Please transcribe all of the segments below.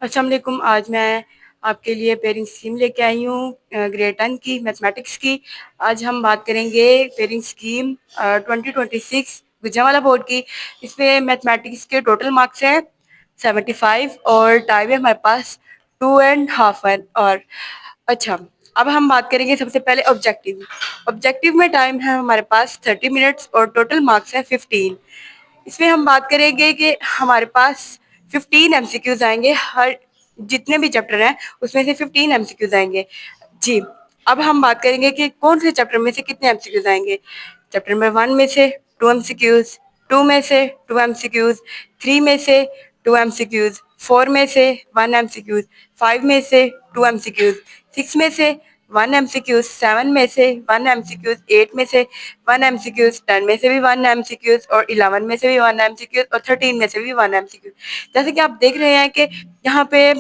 अस्सलाम वालेकुम। आज मैं आपके लिए पेयरिंग स्कीम लेके आई हूँ ग्रेड 10 की मैथमेटिक्स की। आज हम बात करेंगे पेयरिंग स्कीम 2026 गुजरांवाला बोर्ड की। इसमें मैथमेटिक्स के टोटल मार्क्स हैं 75 और टाइम है हमारे पास 2.5 और अच्छा, अब हम बात करेंगे सबसे पहले ऑब्जेक्टिव। ऑब्जेक्टिव में टाइम है हमारे पास 30 मिनट्स और टोटल मार्क्स है 15। इसमें हम बात करेंगे कि हमारे पास 15 एमसीक्यूज आएंगे। हर जितने भी चैप्टर हैं उसमें से 15 एमसीक्यूज आएंगे। जी, अब हम बात करेंगे कि कौन से चैप्टर में से कितने एमसीक्यूज आएंगे। चैप्टर नंबर 1 में से 2 एमसीक्यूज, 2 में से 2 एमसीक्यूज, 3 में से 2 एमसीक्यूज, 4 में से 1 एमसीक्यूज, 5 में से 2 एमसीक्यूज, 6 में से 1 एमसीक्यूज, 7 में से 1 एमसीक्यूज, 8 में से 1 एमसीक्यूज, 10 में से भी 1 एमसीक्यूज और 11 में से भी 1 एमसीक्यूज और 13 में से भी 1 एमसीक्यूज। जैसे कि आप देख रहे हैं कि यहाँ पे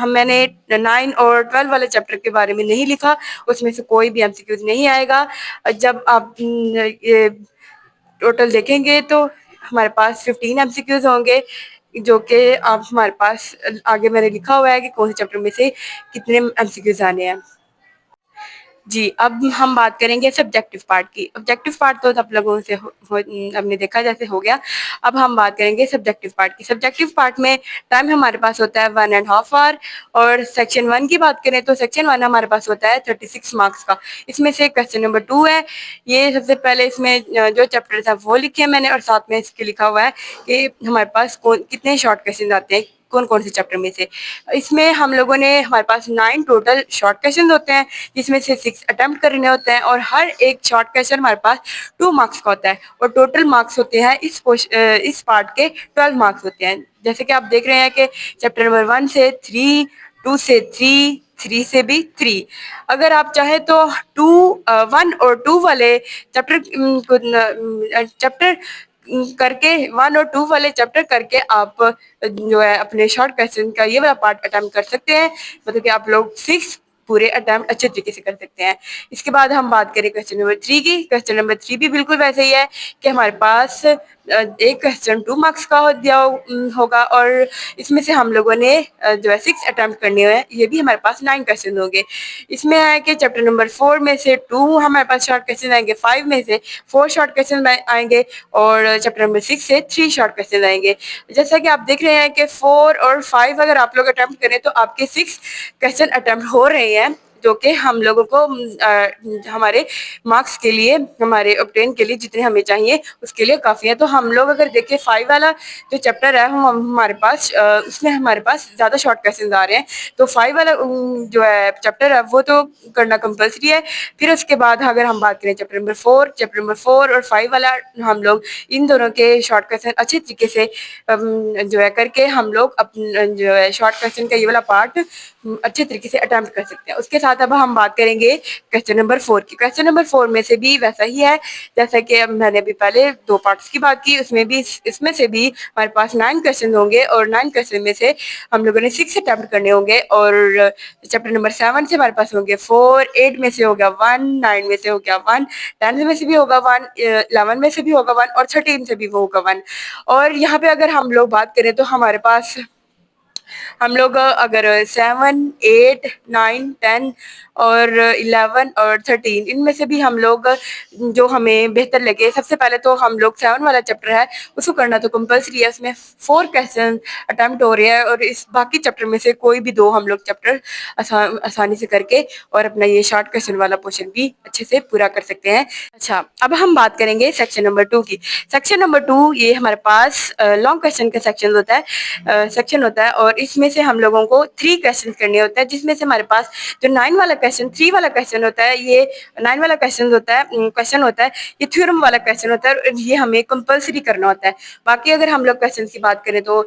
मैंने 9 और 12 वाले चैप्टर के बारे में नहीं लिखा, उसमें से कोई भी एमसीक्यूज नहीं आएगा। जब आप ये टोटल देखेंगे तो हमारे पास 15 एमसीक्यूज होंगे, जो कि आप हमारे पास आगे मैंने लिखा हुआ है कि कौन से चैप्टर में से कितने एमसीक्यूज आने हैं। जी, अब हम बात करेंगे सब्जेक्टिव पार्ट की। ऑब्जेक्टिव पार्ट तो सब लोगों से हमने देखा जैसे हो गया। अब हम बात करेंगे सब्जेक्टिव पार्ट की। सब्जेक्टिव पार्ट में टाइम हमारे पास होता है 1.5 आवर और सेक्शन 1 की बात करें तो सेक्शन 1 हमारे पास होता है 36 मार्क्स का। इसमें से क्वेश्चन नंबर 2 है। ये सबसे पहले इसमें जो चैप्टर था वो लिखे हैं मैंने और साथ में इसके लिखा हुआ है कि हमारे पास कितने शॉर्ट क्वेश्चन आते हैं कौन कौन से चैप्टर में से। इसमें हम लोगों ने हमारे पास 9 टोटल शॉर्ट क्वेश्चन होते हैं, जिसमें से 6 अटेम्प्ट करने होते हैं और हर एक शॉर्ट क्वेश्चन हमारे पास 2 मार्क्स का होता है और टोटल मार्क्स होते हैं इस पार्ट के 12 मार्क्स होते हैं। जैसे कि आप देख रहे हैं कि चैप्टर नंबर 1 से 3, 2 से 3, 3 से भी 3। अगर आप चाहे तो 1 और 2 वाले चैप्टर करके 1 और 2 वाले चैप्टर करके आप जो है अपने शॉर्ट क्वेश्चन का ये वाला पार्ट अटेम्प्ट कर सकते हैं। मतलब कि आप लोग 6 पूरे अटेम्प्ट अच्छे तरीके से कर सकते हैं। इसके बाद हम बात करें क्वेश्चन नंबर 3 की। क्वेश्चन नंबर 3 भी बिल्कुल वैसे ही है कि हमारे पास एक क्वेश्चन 2 मार्क्स का होगा और इसमें से हम लोगों ने जो है 6 अटेम्प्ट करने हैं। ये भी हमारे पास 9 क्वेश्चन होंगे। इसमें है कि चैप्टर नंबर 4 में से 2 हमारे पास शॉर्ट क्वेश्चन आएंगे, 5 में से 4 शॉर्ट क्वेश्चन आएंगे और चैप्टर नंबर 6 से 3 शॉर्ट क्वेश्चन आएंगे। जैसा कि आप देख रहे हैं कि 4 और 5 अगर आप लोग अटेम्प्ट करें तो आपके 6 क्वेश्चन अटेम्प्ट हो रहे हैं, जो कि हम लोगों को हमारे मार्क्स के लिए, हमारे ऑब्टेन के लिए जितने हमें चाहिए उसके लिए काफ़ी है। तो हम लोग अगर देखें 5 वाला जो चैप्टर है हमारे पास उसमें हमारे पास ज़्यादा शॉर्ट क्वेश्चन आ रहे हैं, तो 5 वाला जो है चैप्टर है वो तो करना कंपलसरी है। फिर उसके बाद अगर हम बात करें चैप्टर नंबर 4 और 5 वाला, हम लोग इन दोनों के शॉर्ट क्वेश्चन अच्छे तरीके से जो है करके हम लोग अपना जो है शॉर्ट क्वेश्चन का ये वाला पार्ट अच्छे तरीके से अटेम्प्ट कर सकते हैं। उसके साथ अब हम बात करेंगे क्वेश्चन नंबर 4 की। क्वेश्चन नंबर 4 में से भी वैसा ही है जैसा कि मैंने अभी पहले 2 पार्ट्स की बात की, उसमें भी इसमें से भी हमारे पास 9 क्वेश्चन होंगे और 9 क्वेश्चन में से हम लोगों ने 6 अटेम्प्ट करने होंगे और चैप्टर नंबर 7 से हमारे पास होंगे 4, 8 में से होगा 1, 9 में से हो गया 1, 10 में से भी होगा 1, 11 में से भी होगा 1 और 13 से भी वो होगा 1। और यहाँ पे अगर हम लोग बात करें तो हमारे पास हम लोग अगर 7, 8, 9, 10 और 11 और 13 इनमें से भी हम लोग जो हमें बेहतर लगे, सबसे पहले तो हम लोग 7 वाला चैप्टर है उसको करना तो कंपलसरी है। उसमें 4 क्वेश्चन अटेम्प्ट हो रहे हैं और इस बाकी चैप्टर में से कोई भी 2 हम लोग चैप्टर आसानी से करके और अपना ये शॉर्ट क्वेश्चन वाला पोर्शन भी अच्छे से पूरा कर सकते हैं। अच्छा, अब हम बात करेंगे सेक्शन नंबर 2 की। सेक्शन नंबर 2 ये हमारे पास लॉन्ग क्वेश्चन का सेक्शन होता है और इसमें से हम लोगों को 3 क्वेश्चन करने होते हैं, जिसमें से हमारे पास जो 9 वाला क्वेश्चन 3 वाला क्वेश्चन होता है, ये 9 वाला क्वेश्चन होता है ये थ्योरम वाला क्वेश्चन होता है और ये हमें कंपलसरी करना होता है। बाकी अगर हम लोग क्वेश्चन की बात करें तो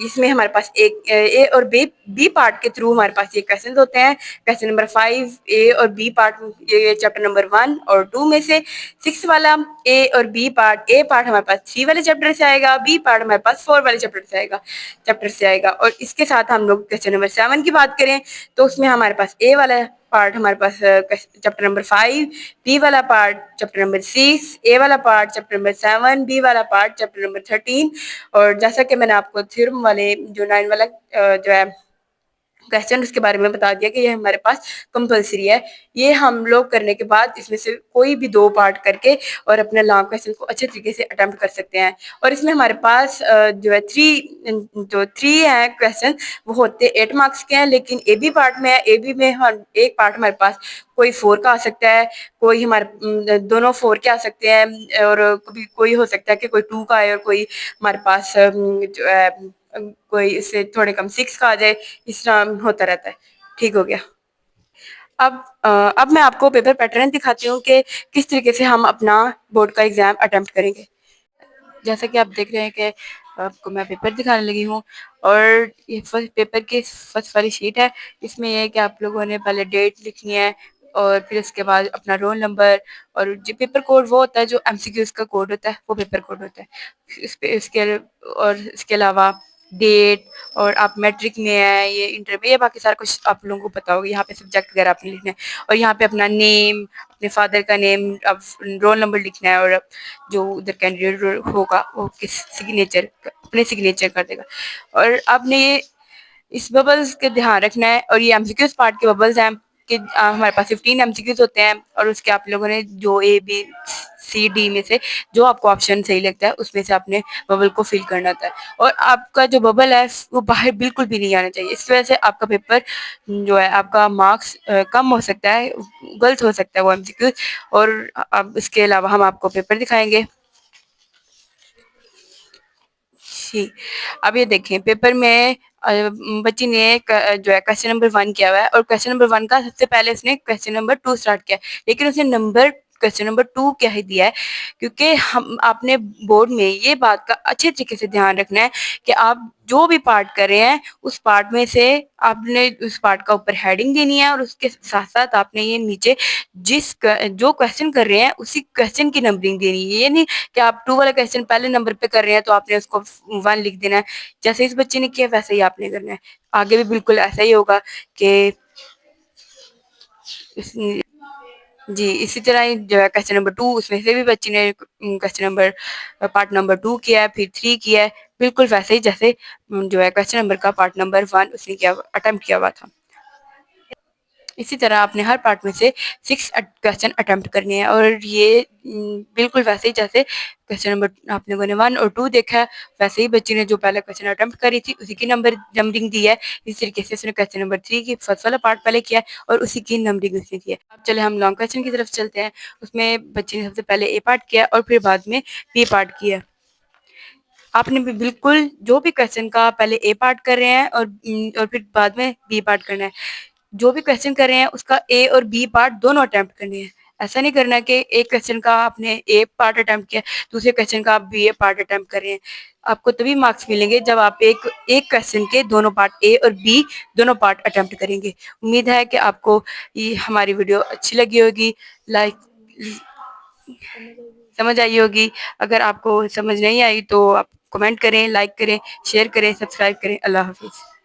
इसमें हमारे पास एक ए और बी पार्ट के थ्रू हमारे पास ये क्वेश्चन होते हैं। क्वेश्चन नंबर 5 ए और बी पार्ट, ये चैप्टर नंबर 1 और 2 में से 6 वाला ए और बी पार्ट, ए पार्ट हमारे पास 3 वाले चैप्टर से आएगा, बी पार्ट हमारे पास 4 वाले चैप्टर से आएगा। आएगा। और इसके साथ हम लोग क्वेश्चन नंबर 7 की बात करें तो उसमें हमारे पास ए वाला पार्ट हमारे पास चैप्टर नंबर 5, बी वाला पार्ट चैप्टर नंबर 6, ए वाला पार्ट चैप्टर नंबर 7, बी वाला पार्ट चैप्टर नंबर 13। और जैसा कि मैंने आपको थ्योरम वाले जो 9 वाला जो है क्वेश्चन उसके बारे में बता दिया कि ये हमारे पास कंपलसरी है। ये हम लोग करने के बाद इसमें से कोई भी 2 पार्ट करके और अपने लॉन्ग क्वेश्चन को अच्छे तरीके से अटेम्प्ट कर सकते हैं। और इसमें हमारे पास जो है 3 है क्वेश्चन, वो होते 8 मार्क्स के हैं, लेकिन ए बी पार्ट में है। ए बी में हम एक पार्ट हमारे पास कोई 4 का आ सकता है, कोई हमारे दोनों 4 के आ सकते हैं, और कभी कोई हो सकता है कि कोई 2 का आए और कोई हमारे पास जो है कोई इससे थोड़े कम 6 का आ जाए। इस तरह होता रहता है। ठीक हो गया। अब मैं आपको पेपर पैटर्न दिखाती हूँ कि किस तरीके से हम अपना बोर्ड का एग्ज़ाम अटेम्प्ट करेंगे। जैसा कि आप देख रहे हैं कि आपको मैं पेपर दिखाने लगी हूँ, और ये फर्स्ट पेपर की फर्स्ट वाली शीट है। इसमें ये है कि आप लोगों ने पहले डेट लिखनी है, और फिर उसके बाद अपना रोल नंबर, और जो पेपर कोड वो होता है जो एमसीक्यूज का कोड होता है, वो पेपर कोड होता है। इसके अलावा डेट, और आप मैट्रिक में है, ये इंटर में, ये बाकी सारा कुछ आप लोगों को पता होगा। यहाँ पे सब्जेक्ट वगैरह आपने लिखना है, और यहाँ पे अपना नेम, अपने फादर का नेम, अब रोल नंबर लिखना है, और जो उधर कैंडिडेट होगा वो किस सिग्नेचर अपने सिग्नेचर कर देगा। और आपने ये इस बबल्स के ध्यान रखना है, और ये एमसीक्यूज पार्ट के बबल्स हैं कि हमारे पास 15 एमसीक्यूज होते हैं, और उसके आप लोगों ने जो ए बी सी डी में से जो आपको ऑप्शन सही लगता है उसमें से आपने बबल को फिल करना होता है। और आपका जो बबल है वो बाहर बिल्कुल भी नहीं आना चाहिए। इस वजह से आपका पेपर जो है आपका मार्क्स कम हो सकता है, गलत हो सकता है वो एमसीक्यूज। और अब इसके अलावा हम आपको पेपर दिखाएंगे। जी, अब ये देखें पेपर में बच्ची ने जो है क्वेश्चन नंबर 1 किया हुआ है, और क्वेश्चन नंबर 1 का सबसे पहले उसने क्वेश्चन नंबर 2 स्टार्ट किया है, लेकिन उसने नंबर क्वेश्चन नंबर 2 क्या ही दिया है। क्योंकि हम आपने बोर्ड में ये बात का अच्छे तरीके से ध्यान रखना है कि आप जो भी पार्ट कर रहे हैं उस पार्ट में से आपने उस पार्ट का ऊपर हेडिंग देनी है, और उसके साथ साथ आपने ये नीचे जो क्वेश्चन कर रहे हैं उसी क्वेश्चन की नंबरिंग देनी है। ये नहीं कि आप 2 वाला क्वेश्चन पहले नंबर पे कर रहे हैं तो आपने उसको 1 लिख देना है। जैसे इस बच्चे ने किया वैसे ही आपने करना है। आगे भी बिल्कुल ऐसा ही होगा कि जी, इसी तरह ही जो है क्वेश्चन नंबर 2 उसमें से भी बच्ची ने क्वेश्चन नंबर पार्ट नंबर 2 किया है, फिर 3 किया है, बिल्कुल वैसे ही जैसे जो है क्वेश्चन नंबर का पार्ट नंबर 1 उसने किया अटेम्प्ट किया हुआ था। इसी तरह आपने हर पार्ट में से 6 क्वेश्चन अटेम्प्ट करने हैं, और ये बिल्कुल वैसे ही जैसे क्वेश्चन नंबर आप लोगों ने 1 और 2 देखा है, वैसे ही बच्ची ने जो पहले क्वेश्चन अटेम्प्ट करी थी उसी की नंबरिंग दी है। इस तरीके से उसने क्वेश्चन नंबर 3 की फर्स्ट वाला पार्ट पहले किया है, और उसी की नंबरिंग उसने की है। अब चले हम लॉन्ग क्वेश्चन की तरफ चलते हैं। उसमें बच्ची ने सबसे पहले ए पार्ट किया और फिर बाद में बी पार्ट किया। आपने भी बिल्कुल जो भी क्वेश्चन का पहले ए पार्ट कर रहे हैं और फिर बाद में बी पार्ट करना है। जो भी क्वेश्चन कर रहे हैं उसका ए और बी पार्ट दोनों अटेम्प्ट करने हैं। ऐसा नहीं करना कि एक क्वेश्चन का आपने ए पार्ट अटेम्प्ट किया, दूसरे क्वेश्चन का आप बी ए पार्ट अटेम्प्ट कर रहे हैं। आपको तभी मार्क्स मिलेंगे जब आप एक एक क्वेश्चन के दोनों पार्ट ए और बी दोनों पार्ट अटेम्प्ट करेंगे। उम्मीद है कि आपको ये हमारी वीडियो अच्छी लगी होगी, लाइक समझ आई होगी। अगर आपको समझ नहीं आई तो आप कमेंट करें, लाइक करें, शेयर करें, सब्सक्राइब करें। अल्लाह हाफिज़।